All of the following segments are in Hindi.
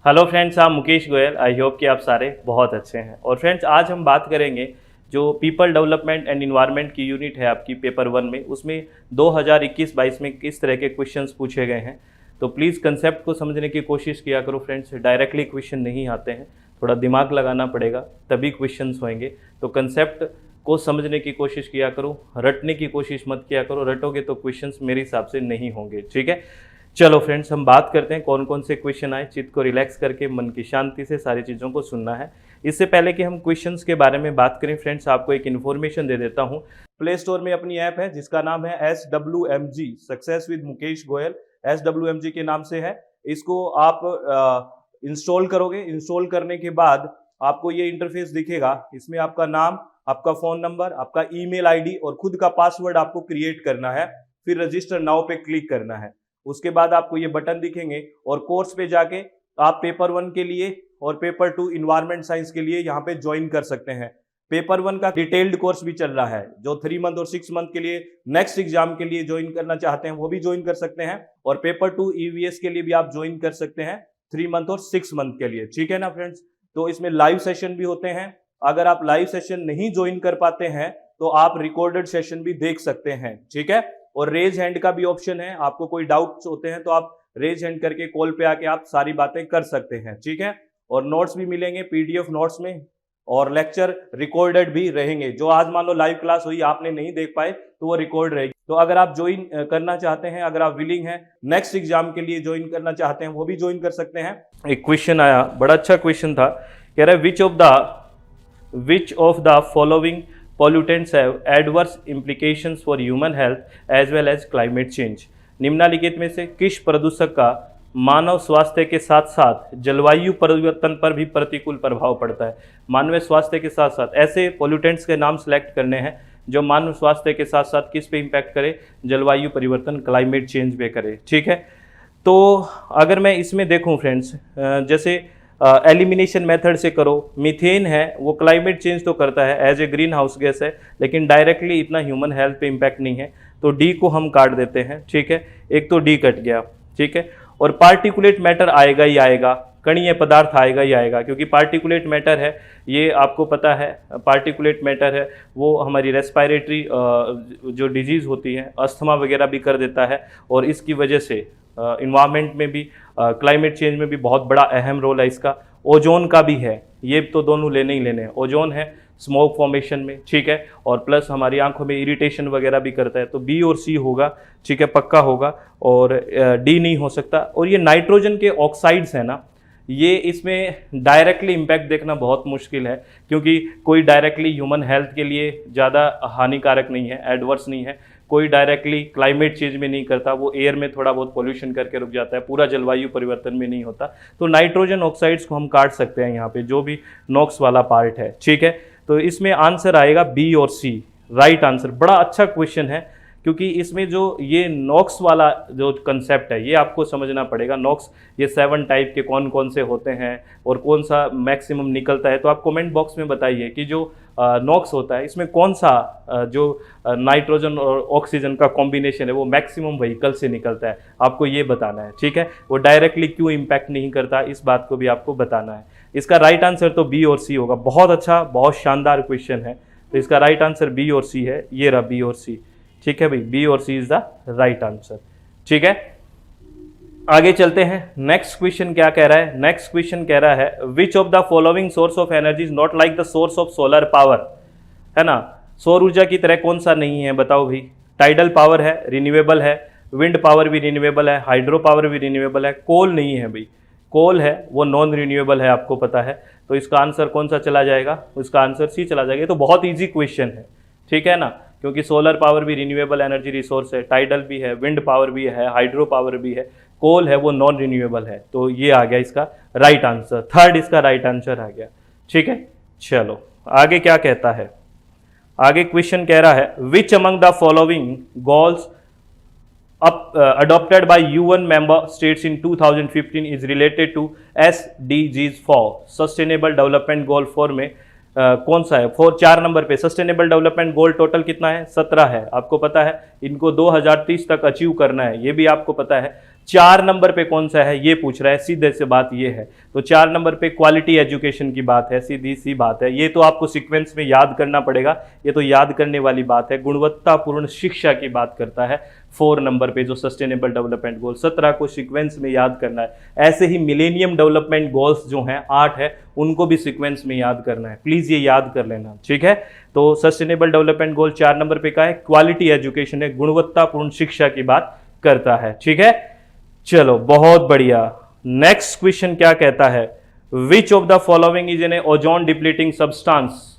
हेलो फ्रेंड्स, आप मुकेश गोयल। आई होप कि आप सारे बहुत अच्छे हैं। और फ्रेंड्स, आज हम बात करेंगे जो पीपल डेवलपमेंट एंड इन्वायरमेंट की यूनिट है आपकी पेपर 1 में, उसमें 2021-22 में किस तरह के क्वेश्चंस पूछे गए हैं। तो प्लीज़ कंसेप्ट को समझने की कोशिश किया करो फ्रेंड्स। डायरेक्टली क्वेश्चन नहीं आते हैं, थोड़ा दिमाग लगाना पड़ेगा तभी क्वेश्चंस होंगे। तो कंसेप्ट को समझने की कोशिश किया करो, रटने की कोशिश मत किया करो। रटोगे तो क्वेश्चंस मेरे हिसाब से नहीं होंगे। ठीक है, चलो फ्रेंड्स, हम बात करते हैं कौन कौन से क्वेश्चन आए। चित्त को रिलैक्स करके मन की शांति से सारी चीज़ों को सुनना है। इससे पहले कि हम क्वेश्चंस के बारे में बात करें फ्रेंड्स, आपको एक इन्फॉर्मेशन दे देता हूं। प्ले स्टोर में अपनी ऐप है जिसका नाम है SWMG, success with Mukesh Goyal. SWMG के नाम से है। इसको आप इंस्टॉल करोगे। इंस्टॉल करने के बाद आपको ये इंटरफेस दिखेगा। इसमें आपका नाम, आपका फ़ोन नंबर, आपका ईमेल आईडी और खुद का पासवर्ड आपको क्रिएट करना है। फिर रजिस्टर नाउ पे क्लिक करना है। उसके बाद आपको ये बटन दिखेंगे और कोर्स पे जाके आप पेपर 1 के लिए और पेपर 2 इन्वायरमेंट साइंस के लिए यहाँ पे ज्वाइन कर सकते हैं। पेपर 1 का डिटेल्ड कोर्स भी चल रहा है। जो 3 मंथ और 6 मंथ के लिए नेक्स्ट एग्जाम के लिए ज्वाइन करना चाहते हैं वो भी ज्वाइन कर सकते हैं। और पेपर 2 EVS के लिए भी आप ज्वाइन कर सकते हैं 3 मंथ और 6 मंथ के लिए। ठीक है ना फ्रेंड्स। तो इसमें लाइव सेशन भी होते हैं। अगर आप लाइव सेशन नहीं ज्वाइन कर पाते हैं तो आप रिकॉर्डेड सेशन भी देख सकते हैं। ठीक है। और रेज हैंड का भी ऑप्शन है। आपको कोई डाउट्स होते हैं तो आप रेज हैंड करके कॉल पे आके आप सारी बातें कर सकते हैं। ठीक है। और नोट्स भी मिलेंगे PDF नोट्स में, और लेक्चर रिकॉर्डेड भी रहेंगे। जो आज मान लो लाइव क्लास हुई आपने नहीं देख पाए तो वो रिकॉर्ड रहेगी। तो अगर आप ज्वाइन करना चाहते हैं, अगर आप विलिंग हैं, नेक्स्ट एग्जाम के लिए ज्वाइन करना चाहते हैं, वो भी ज्वाइन कर सकते हैं। एक क्वेश्चन आया, बड़ा अच्छा क्वेश्चन था। कह रहा है which of the following pollutants have adverse implications for human health as well as climate change। निम्नलिखित में से किस प्रदूषक का मानव स्वास्थ्य के साथ साथ जलवायु परिवर्तन पर भी प्रतिकूल प्रभाव पड़ता है। मानव स्वास्थ्य के साथ साथ ऐसे पोल्यूटेंट्स के नाम सेलेक्ट करने हैं जो मानव स्वास्थ्य के साथ साथ किस पे इम्पैक्ट करे, जलवायु परिवर्तन, क्लाइमेट चेंज पे करे। ठीक है। तो अगर मैं इसमें देखूँ फ्रेंड्स, जैसे एलिमिनेशन मेथड से करो, मीथेन है वो क्लाइमेट चेंज तो करता है, as a greenhouse gas है, लेकिन डायरेक्टली इतना ह्यूमन हेल्थ पे इम्पैक्ट नहीं है। तो डी को हम काट देते हैं। ठीक है, एक तो डी कट गया। ठीक है। और पार्टिकुलेट मैटर आएगा ही आएगा, कणीय पदार्थ आएगा ही आएगा, क्योंकि पार्टिकुलेट मैटर है, ये आपको पता है पार्टिकुलेट मैटर है वो हमारी रेस्पिरेटरी जो डिजीज़ होती है, अस्थमा वगैरह भी कर देता है। और इसकी वजह से इन्वायरमेंट में भी, क्लाइमेट चेंज में भी बहुत बड़ा अहम रोल है इसका। ओजोन का भी है, ये तो दोनों लेने ही लेने हैं। ओजोन है स्मोक फॉर्मेशन में। ठीक है। और प्लस हमारी आंखों में इरिटेशन वगैरह भी करता है। तो बी और सी होगा। ठीक है, पक्का होगा। और डी नहीं हो सकता। और ये नाइट्रोजन के ऑक्साइड्स हैं ना, ये इसमें डायरेक्टली इम्पैक्ट देखना बहुत मुश्किल है, क्योंकि कोई डायरेक्टली ह्यूमन हेल्थ के लिए ज़्यादा हानिकारक नहीं है, एडवर्स नहीं है। कोई डायरेक्टली क्लाइमेट चेंज में नहीं करता, वो एयर में थोड़ा बहुत पोल्यूशन करके रुक जाता है, पूरा जलवायु परिवर्तन में नहीं होता। तो नाइट्रोजन ऑक्साइड्स को हम काट सकते हैं यहाँ पे, जो भी नॉक्स वाला पार्ट है। ठीक है। तो इसमें आंसर आएगा बी और सी, राइट आंसर। बड़ा अच्छा क्वेश्चन है, क्योंकि इसमें जो ये नॉक्स वाला जो कंसेप्ट है ये आपको समझना पड़ेगा। नॉक्स ये 7 टाइप के कौन कौन से होते हैं और कौन सा मैक्सिमम निकलता है। तो आप कमेंट बॉक्स में बताइए कि जो नॉक्स होता है इसमें कौन सा जो नाइट्रोजन और ऑक्सीजन का कॉम्बिनेशन है वो मैक्सिमम व्हीकल से निकलता है, आपको ये बताना है। ठीक है। वो डायरेक्टली क्यों इम्पैक्ट नहीं करता, इस बात को भी आपको बताना है। इसका राइट आंसर तो बी और सी होगा। बहुत अच्छा, बहुत शानदार क्वेश्चन है। तो इसका राइट आंसर बी और सी है। ये रहा बी और सी। ठीक है भाई, बी और सी इज द राइट आंसर। ठीक है, आगे चलते हैं। नेक्स्ट क्वेश्चन क्या कह रहा है? नेक्स्ट क्वेश्चन कह रहा है which of the following source of energy is not like the source of solar power. है ना, सौर ऊर्जा की तरह कौन सा नहीं है, बताओ भाई। टाइडल पावर है, रिन्यूएबल है। विंड पावर भी रिन्यूएबल है। हाइड्रो पावर भी रिन्यूएबल है। कोल नहीं है भाई, कोल है वो नॉन रिन्यूएबल है, आपको पता है। तो इसका आंसर कौन सा चला जाएगा? इसका आंसर सी चला जाएगा। तो बहुत ईजी क्वेश्चन है। ठीक है ना, क्योंकि सोलर पावर भी रिन्यूएबल एनर्जी रिसोर्स है, टाइडल भी है, विंड पावर भी है, हाइड्रो पावर भी है, कोल है वो नॉन रिन्यूएबल है। तो ये आ गया इसका राइट आंसर। थर्ड इसका राइट आंसर आ गया। ठीक है, चलो आगे क्या कहता है। आगे क्वेश्चन कह रहा है which among the following goals adopted by UN member states in 2015 is related to SDGs 4 Sustainable Development Goal 4 में कौन सा है? 4 नंबर पे सस्टेनेबल डेवलपमेंट गोल टोटल कितना है? 17 है, आपको पता है। इनको 2030 तक अचीव करना है, ये भी आपको पता है। 4 नंबर पे कौन सा है ये पूछ रहा है, सीधे से बात ये है। तो 4 नंबर पे क्वालिटी एजुकेशन की बात है, सीधी सी बात है। ये तो आपको सीक्वेंस में याद करना पड़ेगा, ये तो याद करने वाली बात है। गुणवत्तापूर्ण शिक्षा की बात करता है 4 नंबर पे जो सस्टेनेबल डेवलपमेंट गोल। 17 को सीक्वेंस में याद करना है। ऐसे ही मिलेनियम डेवलपमेंट गोल्स जो हैं 8 है, उनको भी सीक्वेंस में याद करना है। प्लीज ये याद कर लेना, ठीक है। तो सस्टेनेबल डेवलपमेंट गोल 4 नंबर पे का है, क्वालिटी एजुकेशन है, गुणवत्तापूर्ण शिक्षा की बात करता है, ठीक है। चलो बहुत बढ़िया। नेक्स्ट क्वेश्चन क्या कहता है, which of the following is an ozone depleting substance.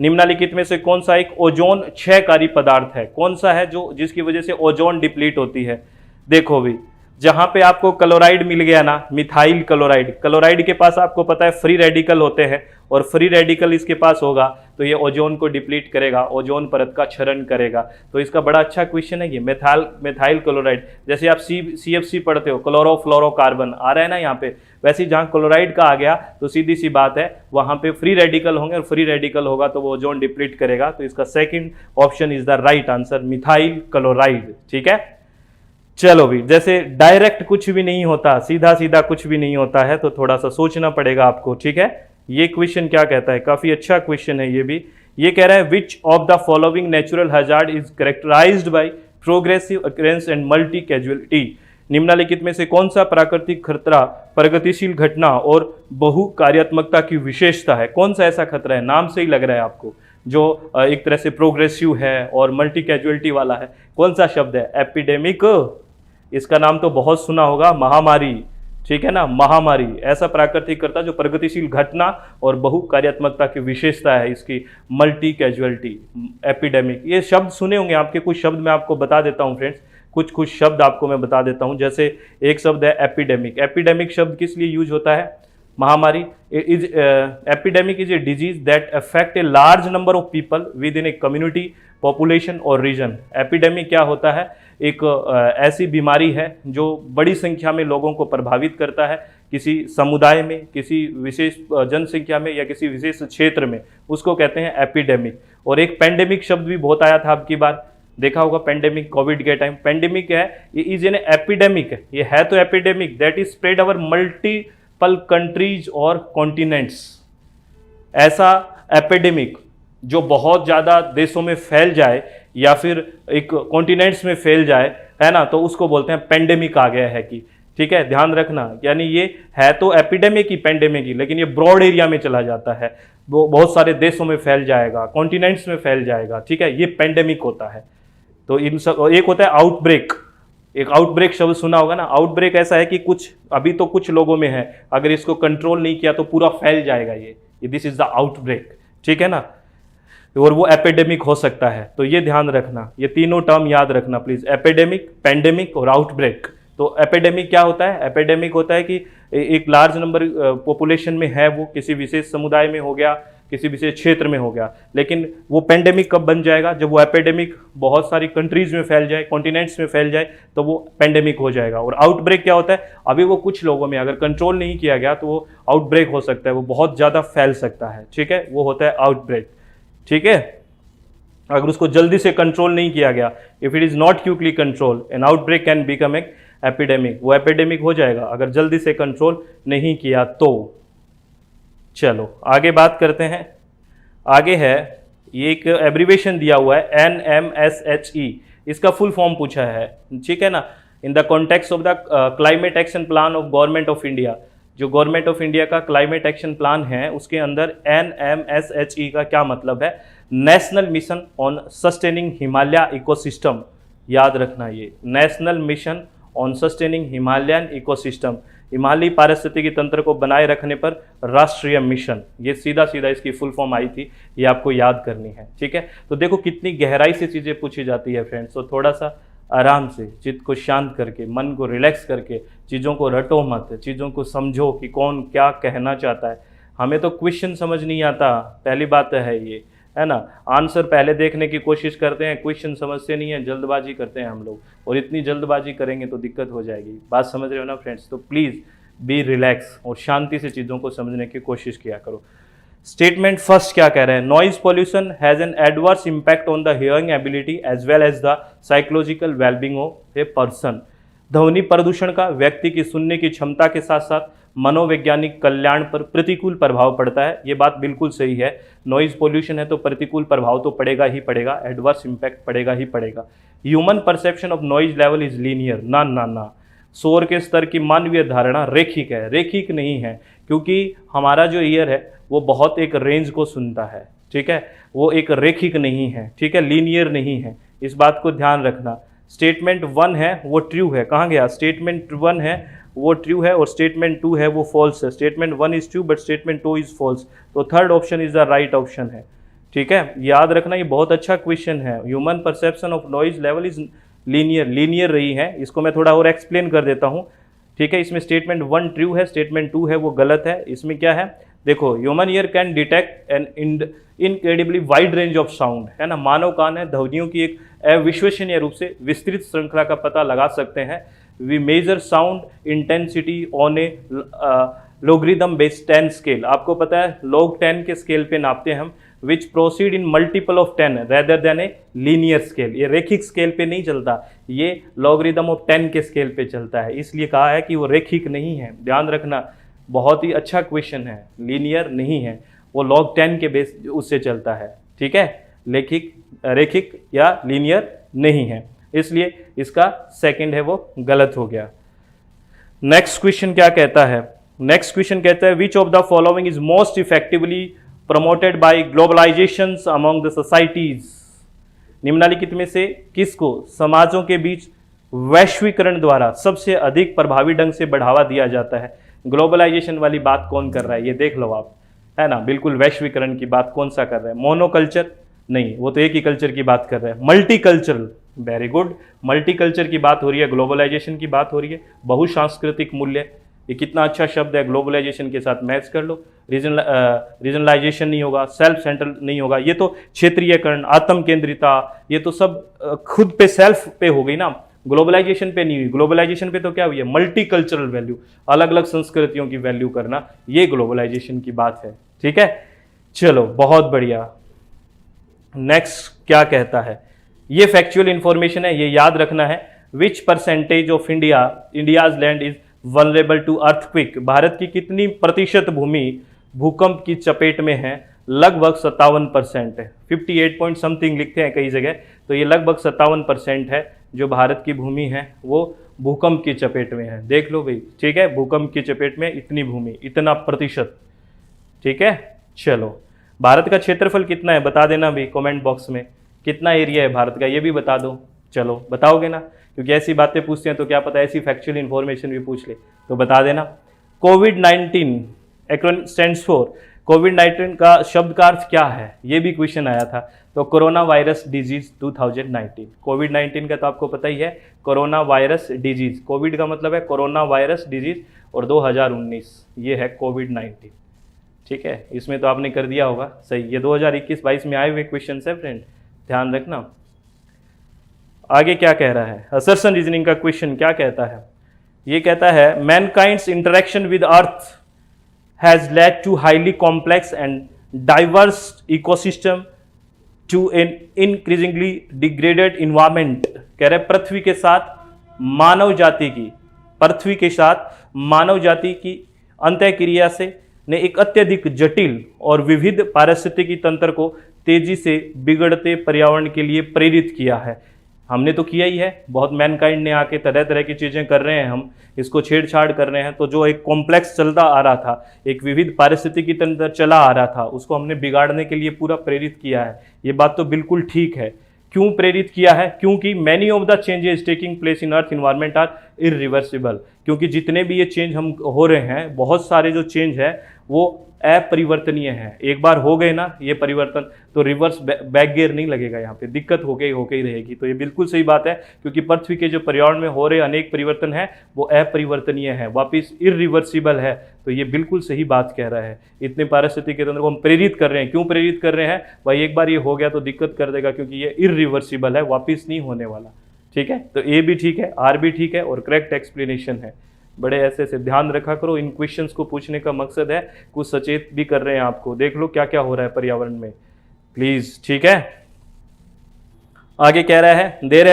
निम्नलिखित में से कौन सा एक ओजोन क्षयकारी पदार्थ है, कौन सा है जो जिसकी वजह से ओजोन डिप्लीट होती है। देखो भी, जहां पे आपको क्लोराइड मिल गया ना, मिथाइल क्लोराइड, क्लोराइड के पास आपको पता है फ्री रेडिकल होते हैं, और फ्री रेडिकल इसके पास होगा तो ये ओजोन को डिप्लीट करेगा, ओजोन परत का क्षरण करेगा। तो इसका बड़ा अच्छा क्वेश्चन है ये, मिथाइल क्लोराइड। जैसे आप CFC पढ़ते हो, क्लोरोफ्लोरोकार्बन आ रहा है ना यहाँ पे, वैसे ही जहाँ क्लोराइड का आ गया तो सीधी सी बात है वहाँ पे फ्री रेडिकल होंगे, और फ्री रेडिकल होगा तो वो ओजोन डिप्लीट करेगा। तो इसका second option is the right answer, methyl chloride, ठीक है। चलो भी, जैसे डायरेक्ट कुछ भी नहीं होता, सीधा सीधा कुछ भी नहीं होता है, तो थोड़ा सा सोचना पड़ेगा आपको, ठीक है। ये क्वेश्चन क्या कहता है, काफी अच्छा क्वेश्चन है ये भी। ये कह रहा है which of the following natural hazard is characterised by progressive occurrence and multi casualty. निम्नलिखित में से कौन सा प्राकृतिक खतरा, प्रगतिशील घटना और बहु कार्यात्मकता की विशेषता है। कौन सा ऐसा खतरा है, नाम से ही लग रहा है आपको, जो एक तरह से प्रोग्रेसिव है और मल्टी कैजुअलिटी वाला है। कौन सा शब्द है, एपिडेमिक। इसका नाम तो बहुत सुना होगा, महामारी, ठीक है ना, महामारी। ऐसा प्राकृतिक खतरा जो प्रगतिशील घटना और बहु कार्यात्मकता की विशेषता है इसकी, मल्टी कैजुअलिटी, एपिडेमिक। ये शब्द सुने होंगे आपके, कुछ शब्द मैं आपको बता देता हूँ फ्रेंड्स, कुछ शब्द आपको मैं बता देता हूँ। जैसे एक शब्द है एपिडेमिक। एपिडेमिक शब्द किस लिए यूज होता है, महामारी। Is epidemic is a disease that affect a large number of people with in a community, population और रीजन। एपिडेमिक क्या होता है, एक ऐसी बीमारी है जो बड़ी संख्या में लोगों को प्रभावित करता है, किसी समुदाय में, किसी विशेष जनसंख्या में या किसी विशेष क्षेत्र में, उसको कहते हैं एपिडेमिक। और एक पेंडेमिक शब्द भी बहुत आया था आपकी बार, देखा होगा पेंडेमिक, कोविड के टाइम। पेंडेमिक है, ये इज एन एपिडेमिक है, ये है तो epidemic that is spread over multiple countries और कॉन्टिनेंट्स। ऐसा एपिडेमिक जो बहुत ज़्यादा देशों में फैल जाए या फिर एक कॉन्टिनेंट्स में फैल जाए, है ना, तो उसको बोलते हैं पेंडेमिक आ गया है कि, ठीक है, ध्यान रखना। यानी ये है तो एपिडेमिक ही, पेंडेमिक ही, लेकिन ये ब्रॉड एरिया में चला जाता है, वो बहुत सारे देशों में फैल जाएगा, कॉन्टिनेंट्स में फैल जाएगा, ठीक है, ये पेंडेमिक होता है। तो इन सब, एक होता है आउटब्रेक। एक आउटब्रेक शब्द सुना होगा ना, आउटब्रेक ऐसा है कि कुछ अभी तो कुछ लोगों में है, अगर इसको कंट्रोल नहीं किया तो पूरा फैल जाएगा ये, दिस इज द आउटब्रेक, ठीक है ना। और वो एपिडेमिक हो सकता है, तो ये ध्यान रखना, ये तीनों टर्म याद रखना प्लीज, एपिडेमिक, पेंडेमिक और आउटब्रेक। तो एपिडेमिक क्या होता है, एपिडेमिक होता है कि एक लार्ज नंबर पॉपुलेशन में है, वो किसी विशेष समुदाय में हो गया, किसी विशेष क्षेत्र में हो गया। लेकिन वो पेंडेमिक कब बन जाएगा, जब वो एपिडेमिक बहुत सारी कंट्रीज में फैल जाए, कॉन्टिनेंट्स में फैल जाए, तो वो पेंडेमिक हो जाएगा। और आउटब्रेक क्या होता है, अभी वो कुछ लोगों में अगर कंट्रोल नहीं किया गया तो वो आउटब्रेक हो सकता है, वो बहुत ज़्यादा फैल सकता है, ठीक है, वो होता है आउटब्रेक, ठीक है। अगर उसको जल्दी से कंट्रोल नहीं किया गया, if it is not quickly control, N outbreak can become a epidemic, वो एपिडेमिक हो जाएगा अगर जल्दी से कंट्रोल नहीं किया तो। चलो आगे बात करते हैं। आगे है, ये एक एब्रीवेशन दिया हुआ है NMSHE, इसका फुल फॉर्म पूछा है, ठीक है ना। In the context of the climate action plan of government of India, जो गवर्नमेंट ऑफ इंडिया का क्लाइमेट एक्शन प्लान है उसके अंदर NMSHE का क्या मतलब है, national mission on sustaining Himalaya ecosystem. याद रखना, ये national mission on sustaining Himalayan ecosystem, हिमालयी पारिस्थितिकी तंत्र को बनाए रखने पर राष्ट्रीय मिशन, ये सीधा सीधा इसकी फुल फॉर्म आई थी, ये आपको याद करनी है, ठीक है। तो देखो कितनी गहराई से चीज़ें पूछी जाती है फ्रेंड्स, तो थोड़ा सा आराम से, चित्त को शांत करके, मन को रिलैक्स करके, चीज़ों को रटो मत, चीज़ों को समझो कि कौन क्या कहना चाहता है। हमें तो क्वेश्चन समझ नहीं आता, पहली बात है ये, है ना। आंसर पहले देखने की कोशिश करते हैं, क्वेश्चन समझते नहीं है, जल्दबाजी करते हैं हम लोग, और इतनी जल्दबाजी करेंगे तो दिक्कत हो जाएगी। बात समझ रहे हो ना फ्रेंड्स। तो प्लीज़ बी रिलैक्स और शांति से चीज़ों को समझने की कोशिश किया करो। स्टेटमेंट फर्स्ट क्या कह रहे हैं, noise pollution has an adverse impact on the hearing ability as well as the psychological wellbeing of a person. ध्वनि प्रदूषण का व्यक्ति की सुनने की क्षमता के साथ साथ मनोवैज्ञानिक कल्याण पर प्रतिकूल प्रभाव पड़ता है। ये बात बिल्कुल सही है। नॉइज पोल्यूशन है तो प्रतिकूल प्रभाव तो पड़ेगा ही पड़ेगा, एडवर्स इम्पैक्ट पड़ेगा ही पड़ेगा। Human perception of noise level is linear, ना ना ना, शोर के स्तर की मानवीय धारणा रेखिक है, रेखिक नहीं है, क्योंकि हमारा जो ईयर है वो बहुत एक रेंज को सुनता है, ठीक है, वो एक रेखिक नहीं है, ठीक है, लीनियर नहीं है, इस बात को ध्यान रखना। स्टेटमेंट 1 है वो ट्रू है, कहाँ गया, स्टेटमेंट 1 है वो ट्रू है और स्टेटमेंट 2 है वो फॉल्स है। Statement 1 is true but statement 2 is false, तो third option is the right option है, ठीक है, याद रखना, ये बहुत अच्छा क्वेश्चन है। Human perception of noise level is linear, linear रही है, इसको मैं थोड़ा और एक्सप्लेन कर देता हूँ, ठीक है। इसमें स्टेटमेंट 1 ट्रू है, स्टेटमेंट 2 है वो गलत है। इसमें क्या है, देखो, human ear can detect N incredibly wide range of sound, है ना, मानव कान है ध्वनियों की एक अविश्वसनीय रूप से विस्तृत श्रृंखला का पता लगा सकते हैं। We measure sound intensity on a logarithm based 10 scale, आपको पता है लॉग 10 के स्केल पे नापते हैं हम, which proceed in multiple of 10 rather than a linear scale, ये रेखिक स्केल पे नहीं चलता, ये लॉगरिदम ऑफ 10 के स्केल पे चलता है, इसलिए कहा है कि वो रेखिक नहीं है, ध्यान रखना, बहुत ही अच्छा क्वेश्चन है, लीनियर नहीं है, वो लॉग 10 के बेस उससे चलता है, ठीक है, रेखिक या लीनियर नहीं है, इसलिए इसका सेकंड है वो गलत हो गया। नेक्स्ट क्वेश्चन क्या कहता है, नेक्स्ट क्वेश्चन कहता है which of the following is most effectively promoted by globalisations among the societies, निम्नलिखित में से किसको समाजों के बीच वैश्वीकरण द्वारा सबसे अधिक प्रभावी ढंग से बढ़ावा दिया जाता है। ग्लोबलाइजेशन वाली बात कौन कर रहा है ये देख लो आप, है ना, बिल्कुल वैश्वीकरण की बात कौन सा कर रहा है, मोनोकल्चर नहीं, वो तो एक ही कल्चर की बात कर रहा है, मल्टीकल्चरल, वेरी गुड, मल्टीकल्चर की बात हो रही है, ग्लोबलाइजेशन की बात हो रही है, बहुसांस्कृतिक मूल्य, ये कितना अच्छा शब्द है, ग्लोबलाइजेशन के साथ मैच कर लो, रीजनलाइजेशन नहीं होगा, सेल्फ सेंट्रल नहीं होगा, ये तो क्षेत्रीयकरण, आत्म केंद्रिता, ये तो सब खुद पे सेल्फ पे हो गई ना, ग्लोबलाइजेशन पे नहीं हुई, ग्लोबलाइजेशन पे तो क्या हुई है, मल्टी कल्चरल वैल्यू, अलग अलग संस्कृतियों की वैल्यू करना, ये ग्लोबलाइजेशन की बात है, ठीक है। चलो बहुत बढ़िया, नेक्स्ट क्या कहता है, ये फैक्चुअल इंफॉर्मेशन है, ये याद रखना है, which percentage of India's land is vulnerable to earthquake, Bharat की कितनी प्रतिशत भूमि भूकंप की चपेट में है, लगभग 57% है, 58 पॉइंट समथिंग लिखते हैं कई जगह, तो ये लगभग 57% है जो भारत की भूमि है वो भूकंप की चपेट में है, देख लो भाई, ठीक है, भूकंप की चपेट में इतनी भूमि, इतना प्रतिशत, ठीक है। चलो, भारत का क्षेत्रफल कितना है बता देना भी कमेंट बॉक्स में, कितना एरिया है भारत का ये भी बता दो, चलो बताओगे ना, क्योंकि ऐसी बातें पूछते हैं तो क्या पता ऐसी फैक्चुअल इंफॉर्मेशन भी पूछ ले, तो बता देना। कोविड-19 एक्रोनिम स्टैंड्स फॉर, कोविड-19 का शब्द का अर्थ क्या है, ये भी क्वेश्चन आया था, तो कोरोना वायरस डिजीज 2019, कोविड-19 का तो आपको पता ही है, कोरोना वायरस डिजीज, कोविड का मतलब है कोरोना वायरस डिजीज, और 2019 ये है कोविड-19, ठीक है, इसमें तो आपने कर दिया होगा सही, ये 2021-22 में आए हुए क्वेश्चन है फ्रेंड, ध्यान रखना। आगे क्या कह रहा है, असर्शन रीजनिंग का क्वेश्चन क्या कहता है, ये कहता है mankind's interaction with earth has led to highly complex and diverse ecosystem to an increasingly degraded environment, कह रहे पृथ्वी के साथ मानव जाति की, पृथ्वी के साथ मानव जाति की अंतःक्रिया से ने एक अत्यधिक जटिल और विविध पारिस्थितिकी तंत्र को तेजी से बिगड़ते पर्यावरण के लिए प्रेरित किया है। हमने तो किया ही है, बहुत मैनकाइंड ने आके तरह तरह की चीज़ें कर रहे हैं, हम इसको छेड़छाड़ कर रहे हैं, तो जो एक कॉम्प्लेक्स चलता आ रहा था, एक विविध पारिस्थितिकी तंत्र चला आ रहा था, उसको हमने बिगाड़ने के लिए पूरा प्रेरित किया है, ये बात तो बिल्कुल ठीक है। क्यों प्रेरित किया है, क्योंकि many of the changes taking place in earth environment are irreversible, क्योंकि जितने भी ये चेंज हम हो रहे हैं, बहुत सारे जो चेंज है वो अपरिवर्तनीय है, एक बार हो गए ना ये परिवर्तन तो रिवर्स बैक गियर नहीं लगेगा, यहाँ पे दिक्कत हो गई रहेगी, तो ये बिल्कुल सही बात है, क्योंकि पृथ्वी के जो पर्यावरण में हो रहे अनेक परिवर्तन है वो अपरिवर्तनीय है, वापिस इरिवर्सिबल है, तो ये बिल्कुल सही बात कह रहा है। इतने पारिस्थितिकी तंत्र को हम प्रेरित कर रहे हैं, क्यों प्रेरित कर रहे हैं भाई, एक बार ये हो गया तो दिक्कत कर देगा, क्योंकि ये इरिवर्सिबल है, वापिस नहीं होने वाला, ठीक है, तो ए भी ठीक है, आर भी ठीक है और करेक्ट एक्सप्लेनेशन है। बड़े ऐसे से ध्यान रखा करो, इन क्वेश्चंस को पूछने का मकसद है कुछ सचेत भी कर रहे हैं आपको, देख लो क्या क्या हो रहा है पर्यावरण में प्लीज, ठीक है। आगे कह रहा है there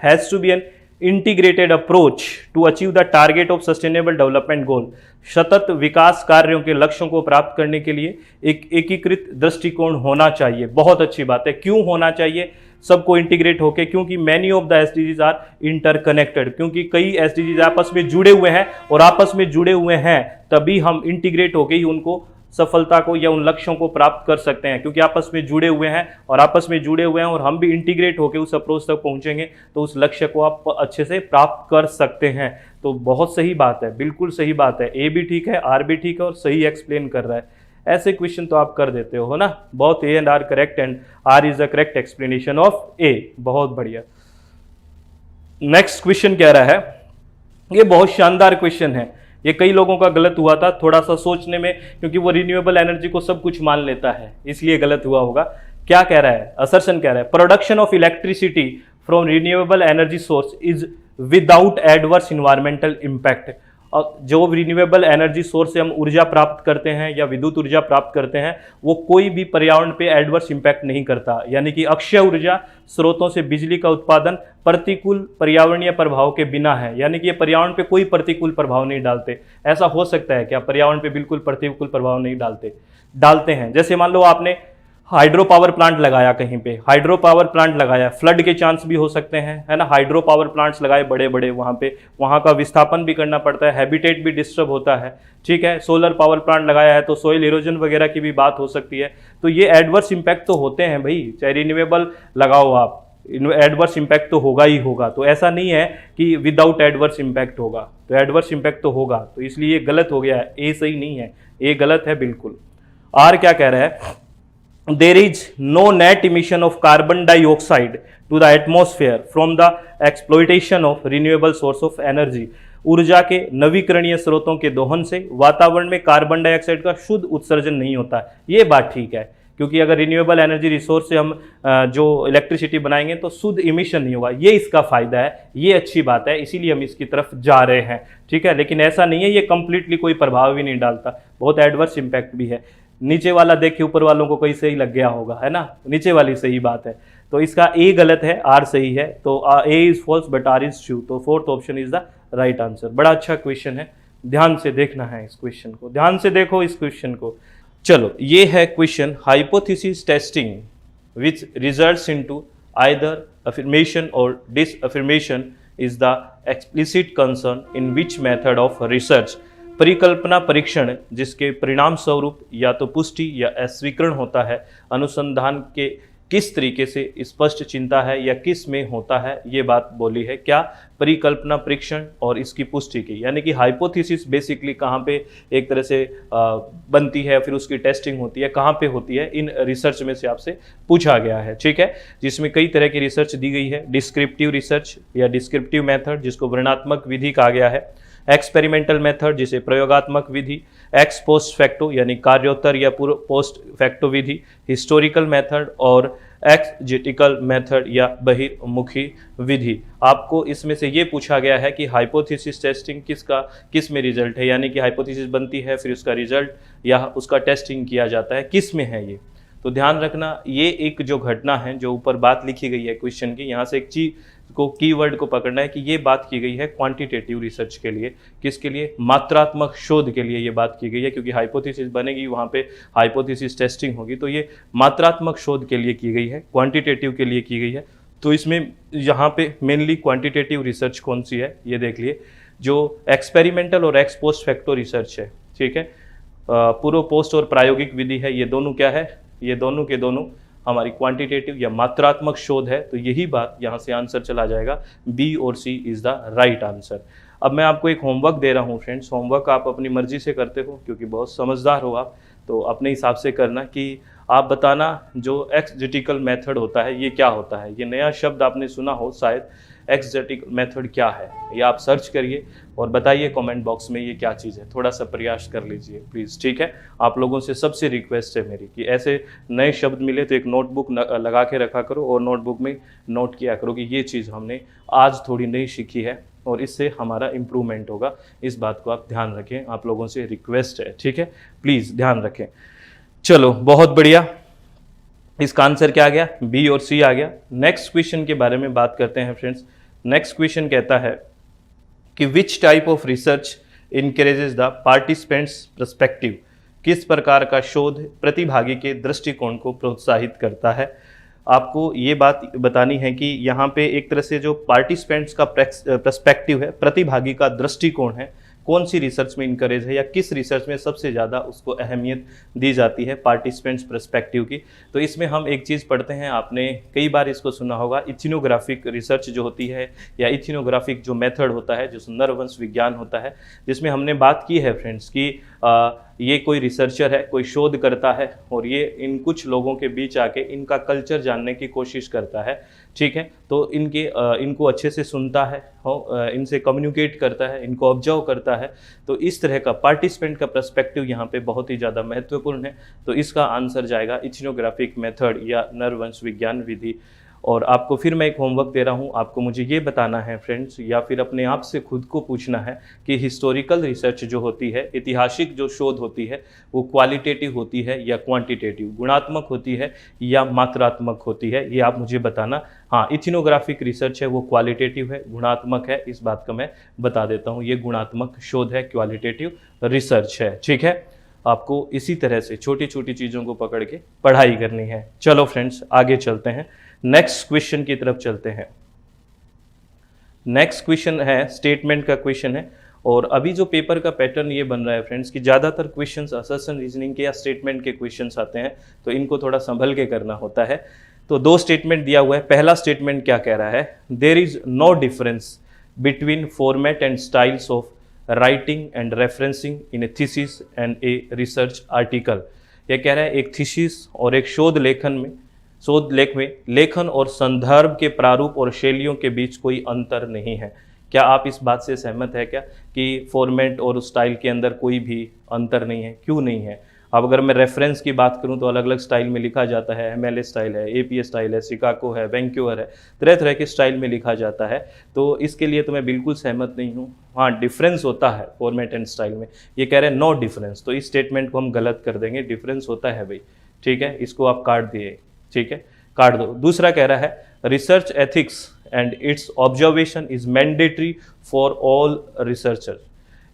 has to be an integrated approach to achieve the target of sustainable development goal. सतत विकास कार्यों के लक्ष्यों को प्राप्त करने के लिए एक एकीकृत दृष्टिकोण होना चाहिए। बहुत अच्छी बात है। क्यों होना चाहिए? सबको इंटीग्रेट होके, क्योंकि many of the SDGs are interconnected, क्योंकि कई एसडीजीज आपस में जुड़े हुए हैं, और आपस में जुड़े हुए हैं तभी हम इंटीग्रेट होके ही उनको सफलता को या उन लक्ष्यों को प्राप्त कर सकते हैं, क्योंकि आपस में जुड़े हुए हैं और आपस में जुड़े हुए हैं और हम भी इंटीग्रेट होकर उस अप्रोच तक पहुंचेंगे तो उस लक्ष्य को आप अच्छे से प्राप्त कर सकते हैं। तो बहुत सही बात है, बिल्कुल सही बात है। ए भी ठीक है, आर भी ठीक है और सही एक्सप्लेन कर रहा है। ऐसे क्वेश्चन तो आप कर देते हो ना, बहुत। A and R correct and R is the correct explanation of A. बहुत बढ़िया। नेक्स्ट क्वेश्चन कह रहा है, ये बहुत शानदार क्वेश्चन है, ये कई लोगों का गलत हुआ था थोड़ा सा सोचने में, क्योंकि वो रिन्यूएबल एनर्जी को सब कुछ मान लेता है, इसलिए गलत हुआ होगा। क्या कह रहा है? असर्शन कह रहा है, production of electricity from renewable energy source is without adverse environmental impact. जो रिन्यूएबल एनर्जी सोर्स से हम ऊर्जा प्राप्त करते हैं या विद्युत ऊर्जा प्राप्त करते हैं, वो कोई भी पर्यावरण पे एडवर्स इम्पैक्ट नहीं करता। यानी कि अक्षय ऊर्जा स्रोतों से बिजली का उत्पादन प्रतिकूल पर्यावरणीय प्रभाव के बिना है, यानी कि ये पर्यावरण पे कोई प्रतिकूल प्रभाव नहीं डालते। ऐसा हो सकता है क्या पर्यावरण पे बिल्कुल प्रतिकूल प्रभाव नहीं डालते हैं? जैसे मान लो आपने हाइड्रो पावर प्लांट लगाया, कहीं पे हाइड्रो पावर प्लांट लगाया, फ्लड के चांस भी हो सकते हैं, है ना। हाइड्रो पावर प्लांट्स लगाए बड़े बड़े, वहाँ पे वहाँ का विस्थापन भी करना पड़ता है, हैबिटेट भी डिस्टर्ब होता है, ठीक है। सोलर पावर प्लांट लगाया है तो सोइल इरोजन वगैरह की भी बात हो सकती है। तो ये एडवर्स इम्पैक्ट तो होते हैं भाई, चाहे रिन्यूएबल लगाओ आप, एडवर्स इम्पैक्ट तो होगा ही होगा। तो ऐसा नहीं है कि विदाउट एडवर्स इम्पैक्ट होगा, तो एडवर्स इम्पैक्ट तो होगा। तो इसलिए ये गलत हो गया है, ए सही नहीं है, ए गलत है बिल्कुल। आर क्या कह रहा है? There is no net emission of carbon dioxide to the atmosphere from the exploitation of renewable source of energy। ऊर्जा के नवीकरणीय स्रोतों के दोहन से वातावरण में कार्बन डाइऑक्साइड का शुद्ध उत्सर्जन नहीं होता। ये बात ठीक है, क्योंकि अगर रिन्यूएबल एनर्जी रिसोर्स से हम जो इलेक्ट्रिसिटी बनाएंगे तो शुद्ध इमिशन नहीं होगा। ये इसका फायदा है, ये अच्छी बात है, इसीलिए हम इसकी तरफ जा रहे हैं, ठीक है। लेकिन ऐसा नहीं है ये कंप्लीटली कोई प्रभाव भी नहीं डालता, बहुत एडवर्स इम्पैक्ट भी है। नीचे वाला देख के ऊपर वालों को कोई सही लग गया होगा, है ना, नीचे वाली सही बात है। तो इसका ए गलत है, आर सही है। तो A is false but R is true, तो fourth option is the right answer. बड़ा अच्छा क्वेश्चन है, ध्यान से देखना है इस क्वेश्चन को, ध्यान से देखो इस क्वेश्चन को। चलो, ये है question, hypothesis testing which results into either affirmation और disaffirmation is the explicit concern in which method of research. परिकल्पना परीक्षण जिसके परिणाम स्वरूप या तो पुष्टि या अस्वीकरण होता है, अनुसंधान के किस तरीके से स्पष्ट चिंता है या किस में होता है, ये बात बोली है। क्या? परिकल्पना परीक्षण और इसकी पुष्टि की, यानी कि हाइपोथेसिस बेसिकली कहाँ पे एक तरह से बनती है, फिर उसकी टेस्टिंग होती है, कहाँ पे होती है, इन रिसर्च में से आपसे पूछा गया है, ठीक है। जिसमें कई तरह की रिसर्च दी गई है, डिस्क्रिप्टिव रिसर्च या डिस्क्रिप्टिव मेथड जिसको वर्णनात्मक विधि कहा गया है, एक्सपेरिमेंटल मेथड जिसे प्रयोगात्मक विधि, एक्स पोस्ट फैक्टो यानी कार्योत्तर या पूर्व पोस्ट फैक्टो विधि, हिस्टोरिकल मेथड और एक्सजेटिकल मेथड या बहिर्मुखी विधि। आपको इसमें से ये पूछा गया है कि हाइपोथेसिस टेस्टिंग किस में रिजल्ट है, यानी कि हाइपोथेसिस बनती है फिर उसका रिजल्ट या उसका टेस्टिंग किया जाता है, किस में है ये। तो ध्यान रखना, ये एक जो घटना है जो ऊपर बात लिखी गई है क्वेश्चन की, यहाँ से एक चीज को कीवर्ड को पकड़ना है कि ये बात की गई है क्वांटिटेटिव रिसर्च के लिए। किसके लिए? मात्रात्मक शोध के लिए ये बात की गई है, क्योंकि हाइपोथेसिस बनेगी वहाँ पे हाइपोथेसिस टेस्टिंग होगी, तो ये मात्रात्मक शोध के लिए की गई है, क्वांटिटेटिव के लिए की गई है। तो इसमें यहाँ पे मेनली क्वांटिटेटिव रिसर्च कौन सी है ये देख लिए, जो एक्सपेरिमेंटल और एक्स पोस्ट फैक्टो रिसर्च है, ठीक है। पूर्व पोस्ट और प्रायोगिक विधि है, ये दोनों क्या है, ये दोनों के दोनों हमारी क्वांटिटेटिव या मात्रात्मक शोध है। तो यही बात यहाँ से आंसर चला जाएगा, बी और सी इज द राइट आंसर। अब मैं आपको एक होमवर्क दे रहा हूँ फ्रेंड्स, होमवर्क आप अपनी मर्जी से करते हो क्योंकि बहुत समझदार हो आप, तो अपने हिसाब से करना कि आप बताना जो एक्सजेटिकल मेथड होता है ये क्या होता है। ये नया शब्द आपने सुना हो शायद, एक्सजेटिकल मेथड क्या है, ये आप सर्च करिए और बताइए कमेंट बॉक्स में ये क्या चीज़ है। थोड़ा सा प्रयास कर लीजिए प्लीज़, ठीक है। आप लोगों से सबसे रिक्वेस्ट है मेरी कि ऐसे नए शब्द मिले तो एक नोटबुक लगा के रखा करो और नोटबुक में नोट किया करो कि ये चीज़ हमने आज थोड़ी नई सीखी है और इससे हमारा इम्प्रूवमेंट होगा। इस बात को आप ध्यान रखें, आप लोगों से रिक्वेस्ट है, ठीक है, प्लीज़ ध्यान रखें। चलो बहुत बढ़िया, इसका आंसर क्या आ गया, बी और सी आ गया। नेक्स्ट क्वेश्चन के बारे में बात करते हैं फ्रेंड्स। नेक्स्ट क्वेश्चन कहता है कि which type of research encourages the participants' perspective, किस प्रकार का शोध प्रतिभागी के दृष्टिकोण को प्रोत्साहित करता है। आपको ये बात बतानी है कि यहाँ पे एक तरह से जो पार्टिसिपेंट्स का पर्सपेक्टिव है, प्रतिभागी का दृष्टिकोण है, कौन सी रिसर्च में इनकरेज है या किस रिसर्च में सबसे ज़्यादा उसको अहमियत दी जाती है पार्टिसिपेंट्स पर्सपेक्टिव की। तो इसमें हम एक चीज़ पढ़ते हैं, आपने कई बार इसको सुना होगा, इथिनोग्राफिक रिसर्च जो होती है या इथिनोग्राफिक जो मेथड होता है, जो नरवंश विज्ञान होता है, जिसमें हमने बात की है फ्रेंड्स कि ये कोई रिसर्चर है, कोई शोध करता है और ये इन कुछ लोगों के बीच आके इनका कल्चर जानने की कोशिश करता है, ठीक है। तो इनको अच्छे से सुनता है, इनसे कम्युनिकेट करता है, इनको ऑब्जर्व करता है। तो इस तरह का पार्टिसिपेंट का पर्सपेक्टिव यहाँ पे बहुत ही ज़्यादा महत्वपूर्ण है। तो इसका आंसर जाएगा इथिनोग्राफिक मेथड या नरवंश विज्ञान विधि। और आपको फिर मैं एक होमवर्क दे रहा हूँ, आपको मुझे ये बताना है फ्रेंड्स, या फिर अपने आप से खुद को पूछना है कि हिस्टोरिकल रिसर्च जो होती है, ऐतिहासिक जो शोध होती है, वो क्वालिटेटिव होती है या क्वांटिटेटिव, गुणात्मक होती है या मात्रात्मक होती है, ये आप मुझे बताना। हाँ, इथिनोग्राफिक रिसर्च है वो क्वालिटेटिव है, गुणात्मक है, इस बात का मैं बता देता हूँ, ये गुणात्मक शोध है, क्वालिटेटिव रिसर्च है, ठीक है। आपको इसी तरह से छोटी छोटी चीज़ों को पकड़ के पढ़ाई करनी है। चलो फ्रेंड्स आगे चलते हैं, नेक्स्ट क्वेश्चन की तरफ चलते हैं। नेक्स्ट क्वेश्चन है स्टेटमेंट का क्वेश्चन है। और अभी जो पेपर का पैटर्न ये बन रहा है फ्रेंड्स कि ज़्यादातर क्वेश्चंस असर्शन रीजनिंग के या स्टेटमेंट के क्वेश्चंस आते हैं, तो इनको थोड़ा संभल के करना होता है। तो दो स्टेटमेंट दिया हुआ है। पहला स्टेटमेंट क्या कह रहा है, there is no difference between format and styles of writing and referencing in a thesis and a research article. यह कह रहा है एक थीसिस और एक शोध लेख में लेखन और संदर्भ के प्रारूप और शैलियों के बीच कोई अंतर नहीं है। क्या आप इस बात से सहमत है क्या कि फॉर्मेट और स्टाइल के अंदर कोई भी अंतर नहीं है? क्यों नहीं है? अब अगर मैं रेफरेंस की बात करूं तो अलग अलग स्टाइल में लिखा जाता है, एमएलए स्टाइल है, एपीए स्टाइल है, शिकागो है, वैंक्यूवर है, तरह तरह के स्टाइल में लिखा जाता है। तो इसके लिए तो मैं बिल्कुल सहमत नहीं हूं। हाँ, डिफरेंस होता है फॉर्मेट एंड स्टाइल में। ये कह रहे हैं नो डिफरेंस, तो इस स्टेटमेंट को हम गलत कर देंगे, डिफरेंस होता है भाई, ठीक है, इसको आप काट दिए, ठीक है, काट दो। दूसरा कह रहा है research ethics and it's observation is mandatory for all researcher.